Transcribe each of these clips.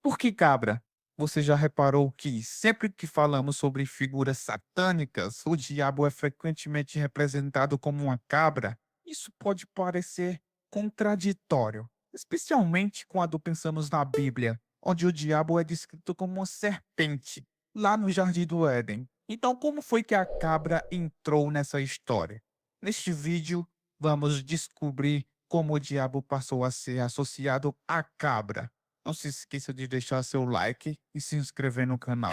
Por que cabra? Você já reparou que sempre que falamos sobre figuras satânicas, o diabo é frequentemente representado como uma cabra? Isso pode parecer contraditório, especialmente quando pensamos na Bíblia, onde o diabo é descrito como uma serpente, lá no Jardim do Éden. Então, como foi que a cabra entrou nessa história? Neste vídeo, vamos descobrir como o diabo passou a ser associado à cabra. Não se esqueça de deixar seu like e se inscrever no canal.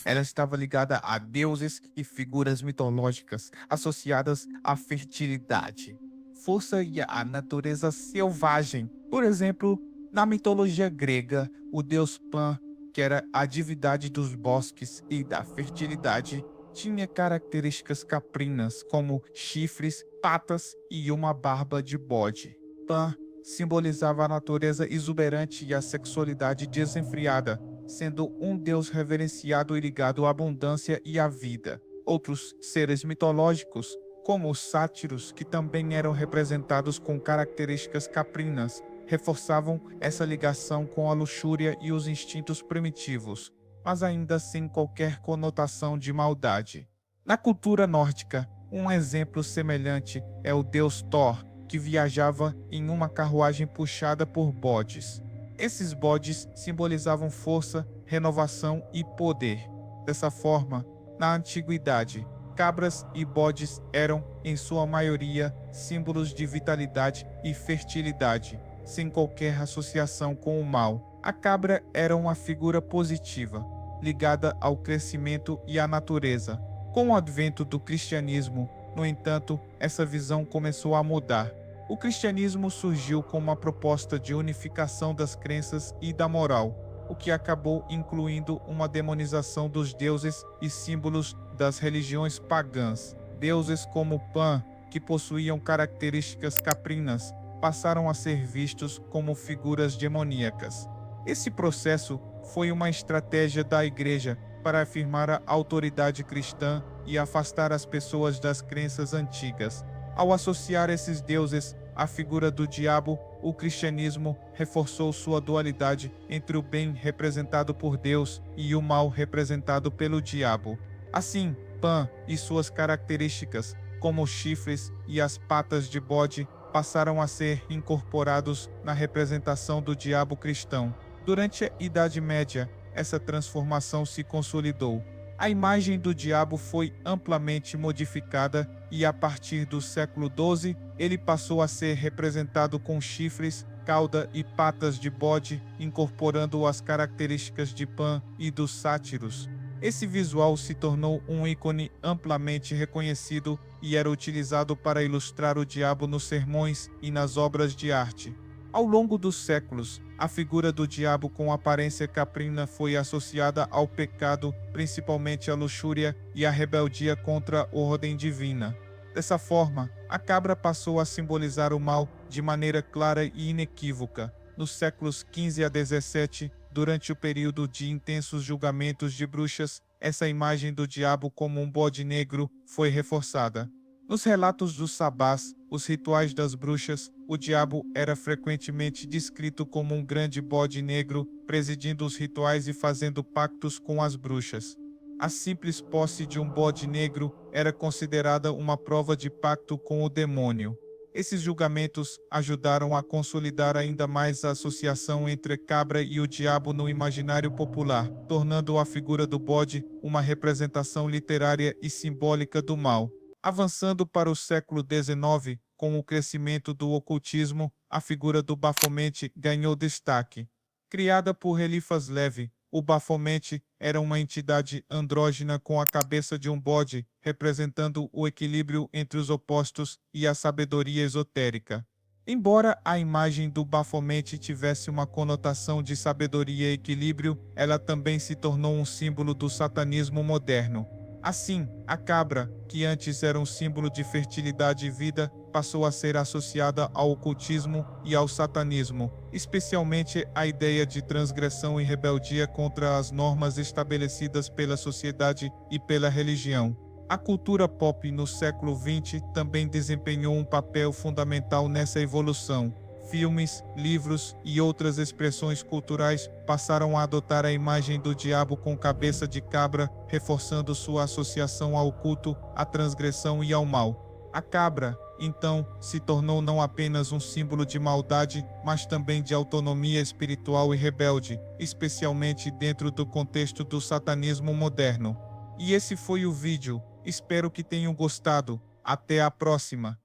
Ela estava ligada a deuses e figuras mitológicas associadas à fertilidade, força e à natureza selvagem. Por exemplo, na mitologia grega, o deus Pan, que era a divindade dos bosques e da fertilidade, tinha características caprinas como chifres, patas e uma barba de bode. Pan simbolizava a natureza exuberante e a sexualidade desenfreada, sendo um deus reverenciado e ligado à abundância e à vida. Outros seres mitológicos, como os sátiros, que também eram representados com características caprinas, reforçavam essa ligação com a luxúria e os instintos primitivos, mas ainda sem qualquer conotação de maldade. Na cultura nórdica, um exemplo semelhante é o deus Thor, que viajava em uma carruagem puxada por bodes. Esses bodes simbolizavam força, renovação e poder. Dessa forma, na antiguidade, cabras e bodes eram, em sua maioria, símbolos de vitalidade e fertilidade, sem qualquer associação com o mal. A cabra era uma figura positiva, ligada ao crescimento e à natureza. Com o advento do cristianismo, no entanto, essa visão começou a mudar. O cristianismo surgiu como uma proposta de unificação das crenças e da moral, o que acabou incluindo uma demonização dos deuses e símbolos das religiões pagãs. Deuses como Pan, que possuíam características caprinas, passaram a ser vistos como figuras demoníacas. Esse processo foi uma estratégia da Igreja para afirmar a autoridade cristã e afastar as pessoas das crenças antigas. Ao associar esses deuses à figura do diabo, o cristianismo reforçou sua dualidade entre o bem representado por Deus e o mal representado pelo diabo. Assim, Pan e suas características, como os chifres e as patas de bode, passaram a ser incorporados na representação do diabo cristão. Durante a Idade Média, essa transformação se consolidou. A imagem do diabo foi amplamente modificada e, a partir do século XII, ele passou a ser representado com chifres, cauda e patas de bode, incorporando as características de Pan e dos sátiros. Esse visual se tornou um ícone amplamente reconhecido e era utilizado para ilustrar o diabo nos sermões e nas obras de arte. Ao longo dos séculos, a figura do diabo com aparência caprina foi associada ao pecado, principalmente à luxúria e à rebeldia contra a ordem divina. Dessa forma, a cabra passou a simbolizar o mal de maneira clara e inequívoca. Nos séculos XV a XVII, durante o período de intensos julgamentos de bruxas, essa imagem do diabo como um bode negro foi reforçada. Nos relatos dos sabás, os rituais das bruxas, o diabo era frequentemente descrito como um grande bode negro, presidindo os rituais e fazendo pactos com as bruxas. A simples posse de um bode negro era considerada uma prova de pacto com o demônio. Esses julgamentos ajudaram a consolidar ainda mais a associação entre a cabra e o diabo no imaginário popular, tornando a figura do bode uma representação literária e simbólica do mal. Avançando para o século XIX, com o crescimento do ocultismo, a figura do Baphomet ganhou destaque. Criada por Eliphas Levi, o Baphomet era uma entidade andrógina com a cabeça de um bode, representando o equilíbrio entre os opostos e a sabedoria esotérica. Embora a imagem do Baphomet tivesse uma conotação de sabedoria e equilíbrio, ela também se tornou um símbolo do satanismo moderno. Assim, a cabra, que antes era um símbolo de fertilidade e vida, passou a ser associada ao ocultismo e ao satanismo, especialmente a ideia de transgressão e rebeldia contra as normas estabelecidas pela sociedade e pela religião. A cultura pop no século XX também desempenhou um papel fundamental nessa evolução. Filmes, livros e outras expressões culturais passaram a adotar a imagem do diabo com cabeça de cabra, reforçando sua associação ao culto, à transgressão e ao mal. A cabra, então, se tornou não apenas um símbolo de maldade, mas também de autonomia espiritual e rebelde, especialmente dentro do contexto do satanismo moderno. E esse foi o vídeo. Espero que tenham gostado. Até a próxima!